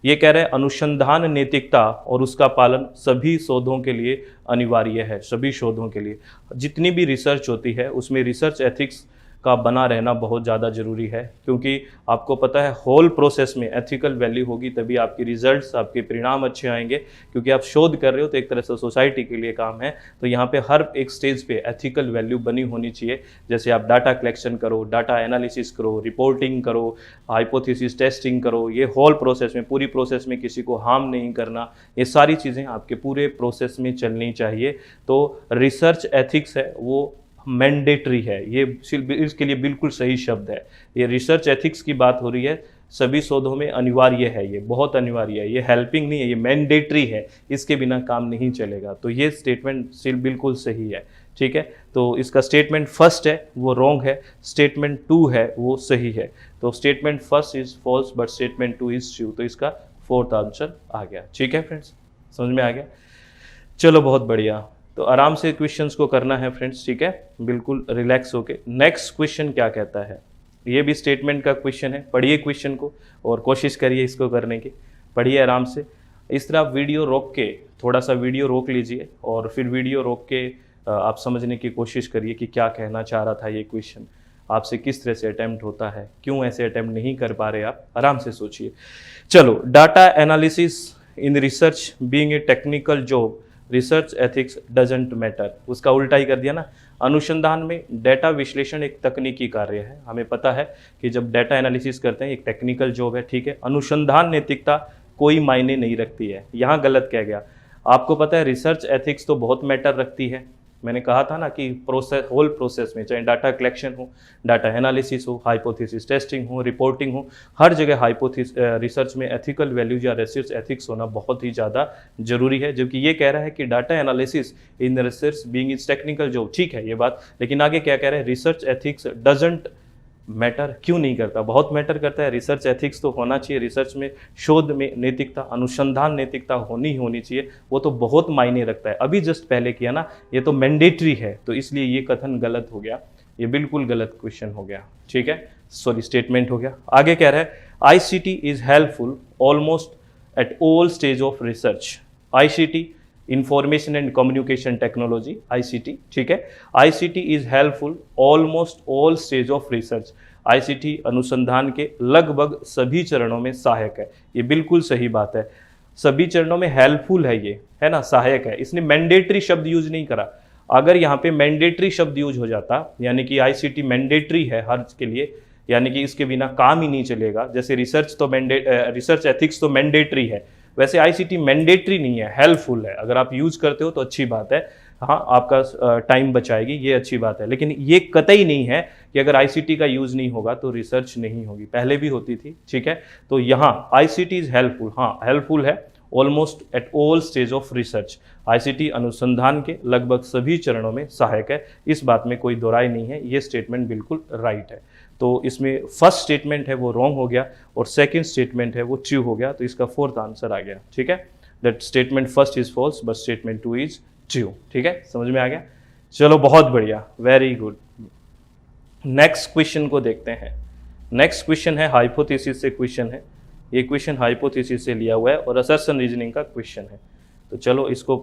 ये कह रहे हैं अनुसंधान नैतिकता और उसका पालन सभी शोधों के लिए अनिवार्य है। सभी शोधों के लिए जितनी भी रिसर्च होती है उसमें रिसर्च एथिक्स का बना रहना बहुत ज़्यादा ज़रूरी है, क्योंकि आपको पता है होल प्रोसेस में एथिकल वैल्यू होगी तभी आपकी रिजल्ट्स, आपके परिणाम अच्छे आएंगे। क्योंकि आप शोध कर रहे हो तो एक तरह से सोसाइटी के लिए काम है, तो यहाँ पे हर एक स्टेज पे एथिकल वैल्यू बनी होनी चाहिए। जैसे आप डाटा कलेक्शन करो, डाटा एनालिसिस करो, रिपोर्टिंग करो, हाइपोथेसिस टेस्टिंग करो, ये होल प्रोसेस में, पूरी प्रोसेस में किसी को हार्म नहीं करना, ये सारी चीज़ें आपके पूरे प्रोसेस में चलनी चाहिए। तो रिसर्च एथिक्स है वो मैंडेटरी है, ये इसके लिए बिल्कुल सही शब्द है। ये रिसर्च एथिक्स की बात हो रही है, सभी शोधों में अनिवार्य है, ये बहुत अनिवार्य है, ये हेल्पिंग नहीं है, ये मैंडेटरी है, इसके बिना काम नहीं चलेगा। तो ये स्टेटमेंट बिल्कुल सही है, ठीक है। तो इसका स्टेटमेंट फर्स्ट है वो रॉन्ग है, स्टेटमेंट 2 है वो सही है। तो statement first is false but statement 2 is true, तो इसका 4th आंसर आ गया, ठीक है फ्रेंड्स, समझ में आ गया। चलो बहुत बढ़िया, तो आराम से क्वेश्चंस को करना है फ्रेंड्स, ठीक है, बिल्कुल रिलैक्स होके। नेक्स्ट क्वेश्चन क्या कहता है, ये भी स्टेटमेंट का क्वेश्चन है। पढ़िए क्वेश्चन को और कोशिश करिए इसको करने की, पढ़िए आराम से। इस तरह वीडियो रोक के, थोड़ा सा वीडियो रोक लीजिए और फिर वीडियो रोक के आप समझने की कोशिश करिए कि क्या कहना चाह रहा था ये क्वेश्चन, आपसे किस तरह से अटेम्प्ट होता है, क्यों ऐसे अटेम्प्ट नहीं कर पा रहे आप, आराम से सोचिए। चलो, data analysis in research being a technical job, research ethics doesn't matter, उसका उल्टा ही कर दिया ना। अनुसंधान में डेटा विश्लेषण एक तकनीकी कार्य है, हमें पता है कि जब डेटा एनालिसिस करते हैं एक टेक्निकल जॉब है, ठीक है। अनुसंधान नैतिकता कोई मायने नहीं रखती है, यहाँ गलत कह गया। आपको पता है रिसर्च एथिक्स तो बहुत मैटर रखती है। मैंने कहा था ना कि प्रोसेस, होल प्रोसेस में, चाहे डाटा कलेक्शन हो, डाटा एनालिसिस हो, हाइपोथेसिस टेस्टिंग हो, रिपोर्टिंग हो, हर जगह रिसर्च में एथिकल वैल्यूज या रिसर्च एथिक्स होना बहुत ही ज़्यादा जरूरी है। जबकि ये कह रहा है कि data analysis in research being is technical job, ठीक है ये बात, लेकिन आगे क्या कह रहे हैं, रिसर्च एथिक्स डजंट मैटर। क्यों नहीं करता? बहुत मैटर करता है। रिसर्च एथिक्स तो होना चाहिए, रिसर्च में, शोध में नैतिकता, अनुसंधान नैतिकता होनी चाहिए, वो तो बहुत मायने रखता है। अभी जस्ट पहले किया ना, ये तो मैंडेटरी है, तो इसलिए ये कथन गलत हो गया, ये बिल्कुल गलत क्वेश्चन हो गया, ठीक है, सॉरी स्टेटमेंट हो गया। आगे कह रहा है ICT is helpful almost at all stage of research. ICT information and communication technology, ICT, ठीक है, ICT is helpful almost all stage of research. ICT अनुसंधान के लगभग सभी चरणों में सहायक है। ये बिल्कुल सही बात है, सभी चरणों में हेल्पफुल है, ये है ना, सहायक है। इसने मैंडेटरी शब्द यूज नहीं करा। अगर यहाँ पे मैंडेटरी शब्द यूज हो जाता, यानी कि आईसीटी मैंडेटरी है हर के लिए, यानी कि इसके बिना काम ही नहीं चलेगा, जैसे रिसर्च एथिक्स तो मैंडेटरी है, वैसे आईसीटी मैंडेटरी नहीं है, हेल्पफुल है। अगर आप यूज करते हो तो अच्छी बात है, हाँ, आपका टाइम बचाएगी, ये अच्छी बात है। लेकिन ये कतई नहीं है कि अगर आईसीटी का यूज नहीं होगा तो रिसर्च नहीं होगी, पहले भी होती थी, ठीक है। तो यहाँ आईसीटी इज हेल्पफुल, हाँ हेल्पफुल है almost at all stage of research. ICT अनुसंधान के लगभग सभी चरणों में सहायक है, इस बात में कोई दोराय नहीं है, ये स्टेटमेंट बिल्कुल राइट है। तो इसमें फर्स्ट स्टेटमेंट है वो रॉन्ग हो गया और सेकंड स्टेटमेंट है वो ट्रू हो गया, तो इसका फोर्थ आंसर आ गया, ठीक है। That statement first is false but statement 2 is true, ठीक है, समझ में आ गया। चलो बहुत बढ़िया, वेरी गुड। नेक्स्ट क्वेश्चन को देखते हैं। नेक्स्ट क्वेश्चन है हाइपोथेसिस से क्वेश्चन है, ये क्वेश्चन हाइपोथेसिस से लिया हुआ है और असर्शन रीजनिंग का क्वेश्चन है। तो चलो इसको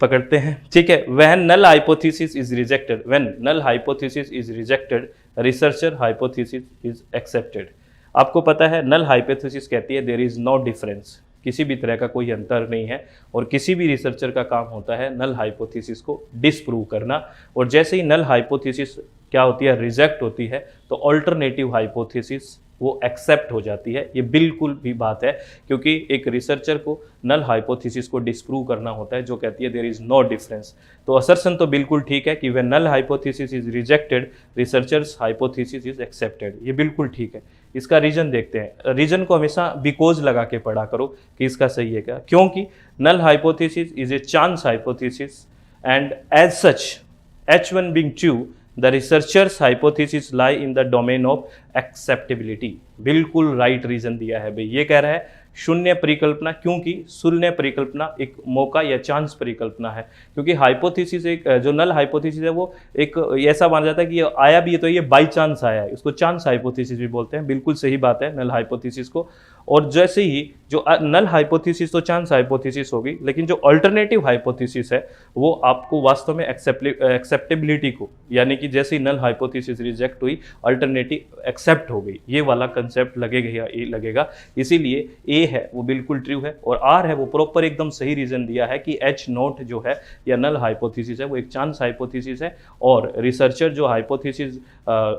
पकड़ते हैं, ठीक है। When null hypothesis is rejected, when null hypothesis is rejected researcher hypothesis is accepted. आपको पता है नल हाइपोथेसिस कहती है देयर इज नो डिफरेंस, किसी भी तरह का कोई अंतर नहीं है, और किसी भी रिसर्चर का काम होता है नल हाइपोथेसिस को डिसप्रूव करना। और जैसे ही नल हाइपोथेसिस क्या होती है, रिजेक्ट होती है, तो अल्टरनेटिव हाइपोथेसिस वो एक्सेप्ट हो जाती है। ये बिल्कुल भी बात है, क्योंकि एक रिसर्चर को नल हाइपोथेसिस को डिसप्रूव करना होता है जो कहती है देयर इज नो डिफरेंस। तो असर्शन तो बिल्कुल ठीक है कि when null hypothesis is rejected researcher's hypothesis is accepted, ये बिल्कुल ठीक है। इसका रीजन देखते हैं। रीजन को हमेशा बिकॉज लगा के पढ़ा करो कि इसका सही है क्या, क्योंकि null hypothesis is a chance hypothesis and as such H1 being true, the researcher's hypothesis lie in the domain of acceptability। बिल्कुल राइट रीजन दिया है भाई। ये कह रहा है शून्य परिकल्पना, क्योंकि शून्य परिकल्पना एक मौका या चांस परिकल्पना है, क्योंकि हाइपोथेसिस एक जो नल हाइपोथेसिस है वो एक ऐसा माना जाता है कि ये आया भी है तो ये बाई चांस आया है, उसको चांस हाइपोथेसिस भी बोलते हैं। बिल्कुल सही बात है नल हाइपोथेसिस को। और जैसे ही जो नल हाइपोथेसिस तो चांस हाइपोथेसिस होगी, लेकिन जो अल्टरनेटिव हाइपोथेसिस है वो आपको वास्तव में एक्सेप्टेबिलिटी को, यानी कि जैसे ही नल हाइपोथेसिस रिजेक्ट हुई अल्टरनेटिव एक्सेप्ट हो गई, ये वाला कंसेप्ट लगेगा। इसीलिए ए है वो बिल्कुल ट्रू है, और आर है वो प्रॉपर एकदम सही रीजन दिया है कि H0 जो है या नल हाइपोथेसिस है वो एक चांस हाइपोथेसिस है, और रिसर्चर जो हाइपोथेसिस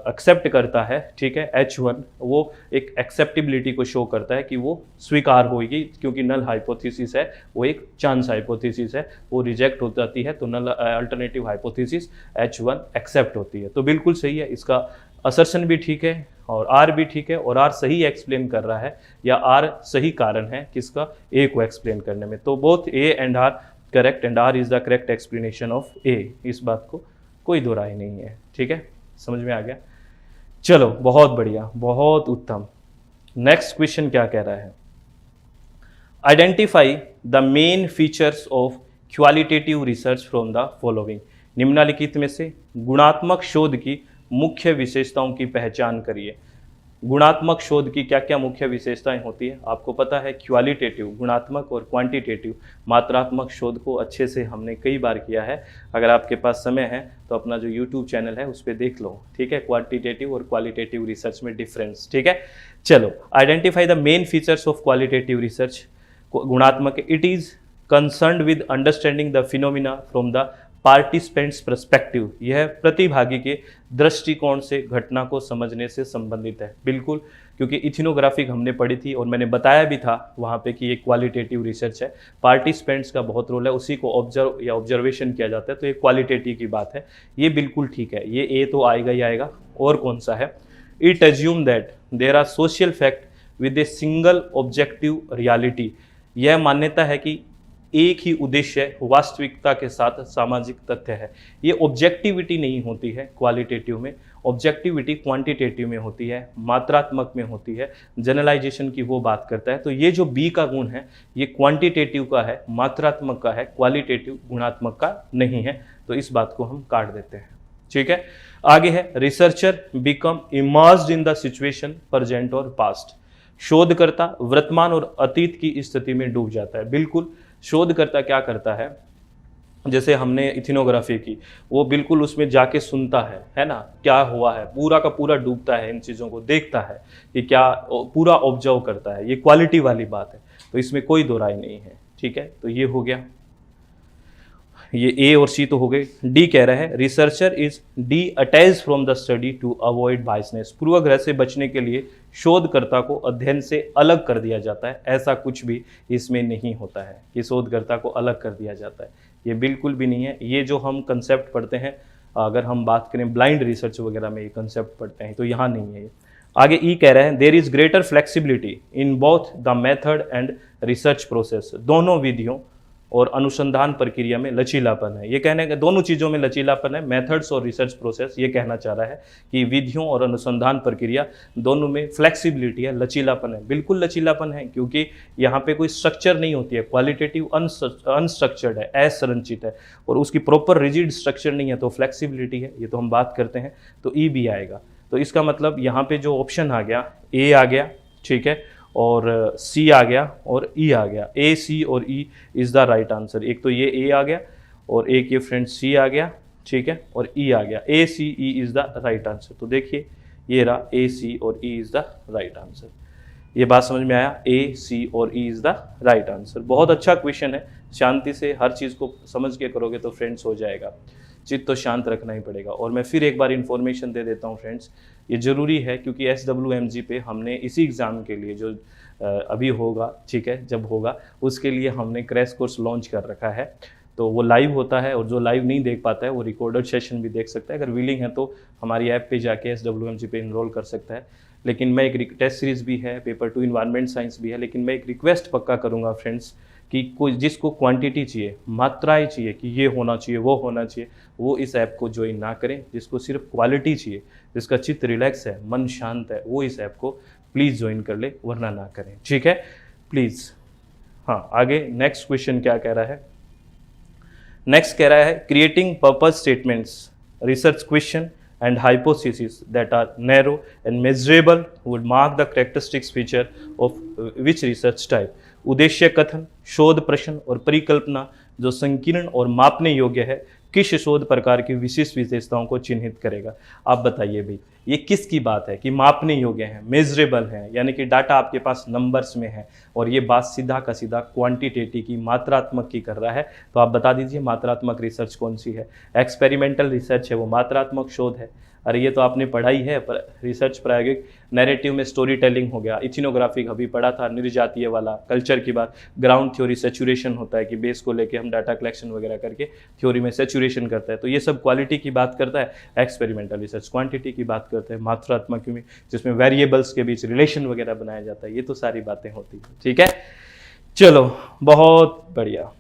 एक्सेप्ट करता है, ठीक है, H1 वो एक एक्सेप्टेबिलिटी को शो करता है कि वो स्वीकार होगी, क्योंकि नल हाइपोथेसिस है वो एक चांस हाइपोथेसिस है, वो रिजेक्ट हो जाती है तो नल अल्टरनेटिव हाइपोथेसिस H1 एक्सेप्ट होती है। तो बिल्कुल सही है, इसका असर्शन भी ठीक है और आर भी ठीक है, और आर सही एक्सप्लेन कर रहा है, या आर सही कारण है किसका, ए को एक्सप्लेन करने में। तो both A and R correct and R is the correct explanation of A, इस बात को कोई दो राय नहीं है, ठीक है, समझ में आ गया। चलो बहुत बढ़िया, बहुत उत्तम। नेक्स्ट क्वेश्चन क्या कह रहा है, identify the main features of qualitative research from the following. निम्नलिखित में से गुणात्मक शोध की मुख्य विशेषताओं की पहचान करिए। गुणात्मक शोध की क्या क्या मुख्य विशेषताएं होती है, आपको पता है क्वालिटेटिव गुणात्मक और क्वांटिटेटिव मात्रात्मक शोध को अच्छे से हमने कई बार किया है। अगर आपके पास समय है तो अपना जो यूट्यूब चैनल है उस पर देख लो, ठीक है, क्वांटिटेटिव और क्वालिटेटिव रिसर्च में डिफरेंस, ठीक है। चलो, identify the main features of qualitative research. गुणात्मक, it is concerned with understanding the phenomena from the participants' perspective. यह प्रतिभागी के दृष्टिकोण से घटना को समझने से संबंधित है। बिल्कुल, क्योंकि इथिनोग्राफिक हमने पढ़ी थी और मैंने बताया भी था वहाँ पे कि ये क्वालिटेटिव रिसर्च है, पार्टिसिपेंट्स का बहुत रोल है, उसी को ऑब्जर्व या ऑब्जर्वेशन किया जाता है, तो ये क्वालिटेटिव की बात है, ये बिल्कुल ठीक है, ये ए तो आएगा ही आएगा। और कौन सा है, it assume that there are social fact with a single objective reality. यह मान्यता है कि एक ही उद्देश्य वास्तविकता के साथ सामाजिक तथ्य है। ये ऑब्जेक्टिविटी नहीं होती है क्वालिटेटिव में, ऑब्जेक्टिविटी क्वांटिटेटिव में होती है, मात्रात्मक में होती है, जनरलाइजेशन की वो बात करता है। तो ये जो बी का गुण है ये क्वांटिटेटिव का है, मात्रात्मक का है, क्वालिटेटिव गुणात्मक का नहीं है, तो इस बात को हम काट देते हैं। ठीक है। आगे है researcher become immersed in the situation present और पास्ट। शोधकर्ता वर्तमान और अतीत की स्थिति में डूब जाता है। बिल्कुल, शोधकर्ता क्या करता है, जैसे हमने इथिनोग्राफी की, वो बिल्कुल उसमें जाके सुनता है ना, क्या हुआ है, पूरा का पूरा डूबता है, इन चीज़ों को देखता है कि क्या, पूरा ऑब्जर्व करता है। ये क्वालिटी वाली बात है, तो इसमें कोई दो राय नहीं है। ठीक है, तो ये हो गया, ये ए और सी तो हो गए। डी कह रहा है researcher is detach from the study to avoid biasness. पूर्वाग्रह से बचने के लिए शोधकर्ता को अध्ययन से अलग कर दिया जाता है। ऐसा कुछ भी इसमें नहीं होता है कि शोधकर्ता को अलग कर दिया जाता है, ये बिल्कुल भी नहीं है। ये जो हम कंसेप्ट पढ़ते हैं, अगर हम बात करें ब्लाइंड रिसर्च वगैरह में ये कंसेप्ट पढ़ते हैं, तो यहाँ नहीं है। आगे ई कह रहे हैं there is greater flexibility in both the method and research process. दोनों विधियों और अनुसंधान प्रक्रिया में लचीलापन है। ये कहने का दोनों चीज़ों में लचीलापन है, मेथड्स और रिसर्च प्रोसेस। ये कहना चाह रहा है कि विधियों और अनुसंधान प्रक्रिया दोनों में फ्लेक्सिबिलिटी है, लचीलापन है। बिल्कुल लचीलापन है, क्योंकि यहाँ पे कोई स्ट्रक्चर नहीं होती है, क्वालिटेटिव अनस्ट्रक्चर्ड है, असंरचित है, और उसकी प्रॉपर रिजिड स्ट्रक्चर नहीं है, तो फ्लेक्सिबिलिटी है। ये तो हम बात करते हैं, तो ई भी आएगा। तो इसका मतलब यहाँ पे जो ऑप्शन आ गया, ए आ गया, ठीक है, और सी आ गया और ई आ गया। ए, सी और E is the right answer. एक तो ये ए आ गया और एक ये फ्रेंड सी आ गया, ठीक है, और ई आ गया। ए, सी, E is the right answer. तो देखिए ये रहा, ए, सी और E is the right answer. ये बात समझ में आया, ए, सी और E is the right answer. बहुत अच्छा क्वेश्चन है, शांति से हर चीज़ को समझ के करोगे तो फ्रेंड्स हो जाएगा। चित्त तो शांत रखना ही पड़ेगा। और मैं फिर एक बार इन्फॉर्मेशन दे देता हूँ फ्रेंड्स, ये ज़रूरी है क्योंकि SWMG पे हमने इसी एग्ज़ाम के लिए जो अभी होगा, ठीक है, जब होगा उसके लिए हमने क्रैश कोर्स लॉन्च कर रखा है। तो वो लाइव होता है, और जो लाइव नहीं देख पाता है वो रिकॉर्डेड सेशन भी देख सकता है। अगर विलिंग है तो हमारी ऐप पे जाके SWMG पे इनरोल कर सकता है। लेकिन मैं एक टेस्ट सीरीज़ भी है, पेपर 2 इन्वायरमेंट साइंस भी है। लेकिन मैं एक रिक्वेस्ट पक्का करूँगा फ्रेंड्स कि कोई जिसको क्वांटिटी चाहिए, मात्राएं चाहिए कि ये होना चाहिए, वो होना चाहिए, वो इस ऐप को ज्वाइन ना करें। जिसको सिर्फ क्वालिटी चाहिए, जिसका चित्त रिलैक्स है, मन शांत है, वो इस ऐप को प्लीज़ ज्वाइन कर ले, वरना ना करें, ठीक है, प्लीज़। हाँ, आगे नेक्स्ट क्वेश्चन क्या कह रहा है। नेक्स्ट कह रहा है creating purpose statements, research question and hypotheses that are narrow and measurable would mark the characteristics feature of which research type। उद्देश्य कथन, शोध प्रश्न और परिकल्पना जो संकीर्ण और मापने योग्य है, किस शोध प्रकार की विशिष्ट विशेषताओं को चिन्हित करेगा। आप बताइए भाई, ये किसकी बात है कि मापने योग्य है, मेजरेबल है, यानी कि डाटा आपके पास नंबर्स में है, और ये बात सीधा का सीधा क्वांटिटेटिव की, मात्रात्मक की कर रहा है। तो आप बता दीजिए मात्रात्मक रिसर्च कौन सी है। एक्सपेरिमेंटल रिसर्च है, वो मात्रात्मक शोध है। अरे ये तो आपने पढ़ाई है, पर रिसर्च प्रायोगिक नैरेटिव में स्टोरी टेलिंग हो गया। इथिनोग्राफी अभी पढ़ा था, निर्जातीय वाला कल्चर की बात। ग्राउंड थ्योरी सेचुरेशन होता है कि बेस को लेके हम डाटा कलेक्शन वगैरह करके थ्योरी में सेचुरेशन करता है। तो ये सब क्वालिटी की बात करता है। एक्सपेरिमेंटल रिसर्च क्वांटिटी की बात करते हैं, मात्रात्मक में जिसमें वेरिएबल्स के बीच रिलेशन वगैरह बनाया जाता है। ये तो सारी बातें होती हैं, ठीक है। चलो, बहुत बढ़िया।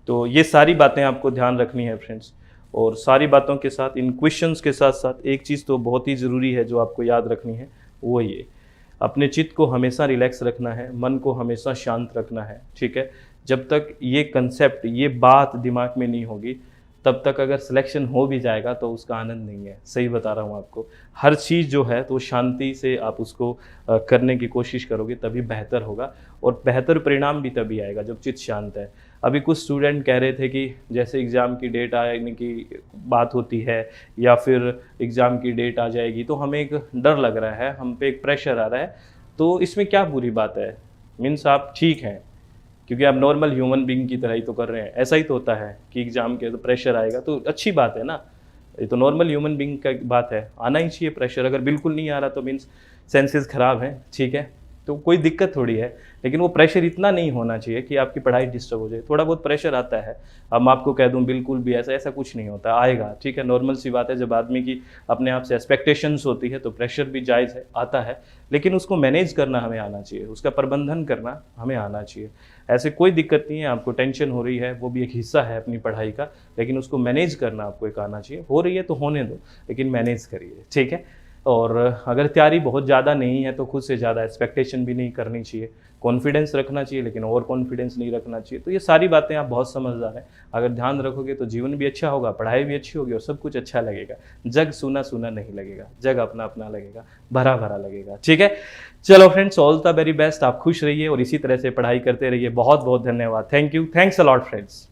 तो ये सारी बातें आपको ध्यान रखनी है फ्रेंड्स, और सारी बातों के साथ, इन क्वेश्चंस के साथ साथ एक चीज़ तो बहुत ही ज़रूरी है जो आपको याद रखनी है, वो ये, अपने चित्त को हमेशा रिलैक्स रखना है, मन को हमेशा शांत रखना है, ठीक है। जब तक ये कंसेप्ट, ये बात दिमाग में नहीं होगी, तब तक अगर सिलेक्शन हो भी जाएगा तो उसका आनंद नहीं है। सही बता रहा हूँ आपको। हर चीज़ जो है तो शांति से आप उसको करने की कोशिश करोगे, तभी बेहतर होगा, और बेहतर परिणाम भी तभी आएगा जब चित्त शांत है। अभी कुछ स्टूडेंट कह रहे थे कि जैसे एग्ज़ाम की डेट आने की बात होती है, या फिर एग्ज़ाम की डेट आ जाएगी तो हमें एक डर लग रहा है, हम पे एक प्रेशर आ रहा है। तो इसमें क्या बुरी बात है? मीन्स आप ठीक हैं, क्योंकि आप नॉर्मल ह्यूमन बीइंग की तरह ही तो कर रहे हैं। ऐसा ही तो होता है कि एग्ज़ाम के तो प्रेशर आएगा, तो अच्छी बात है ना। ये तो नॉर्मल ह्यूमन बीइंग का बात है, आना ही चाहिए प्रेशर। अगर बिल्कुल नहीं आ रहा तो मीन्स सेंसेस ख़राब हैं, ठीक है, तो कोई दिक्कत थोड़ी है। लेकिन वो प्रेशर इतना नहीं होना चाहिए कि आपकी पढ़ाई डिस्टर्ब हो जाए। थोड़ा बहुत प्रेशर आता है, अब मैं आपको कह दूं बिल्कुल भी ऐसा कुछ नहीं होता, आएगा, ठीक है, नॉर्मल सी बात है। जब आदमी की अपने आप से एक्सपेक्टेशंस होती है तो प्रेशर भी जायज़ है, आता है, लेकिन उसको मैनेज करना हमें आना चाहिए, उसका प्रबंधन करना हमें आना चाहिए। ऐसे कोई दिक्कत नहीं है, आपको टेंशन हो रही है, वो भी एक हिस्सा है अपनी पढ़ाई का, लेकिन उसको मैनेज करना आपको एक आना चाहिए। हो रही है तो होने दो, लेकिन मैनेज करिए, ठीक है। और अगर तैयारी बहुत ज़्यादा नहीं है तो खुद से ज़्यादा एक्सपेक्टेशन भी नहीं करनी चाहिए, कॉन्फिडेंस रखना चाहिए लेकिन ओवर कॉन्फिडेंस नहीं रखना चाहिए। तो ये सारी बातें आप बहुत समझदार हैं, अगर ध्यान रखोगे तो जीवन भी अच्छा होगा, पढ़ाई भी अच्छी होगी और सब कुछ अच्छा लगेगा। जग सूना सूना नहीं लगेगा, जग अपना अपना लगेगा, भरा भरा लगेगा। ठीक है, चलो friends, all the very best. आप खुश रहिए और इसी तरह से पढ़ाई करते रहिए। बहुत बहुत धन्यवाद। Thank you, thanks a lot friends.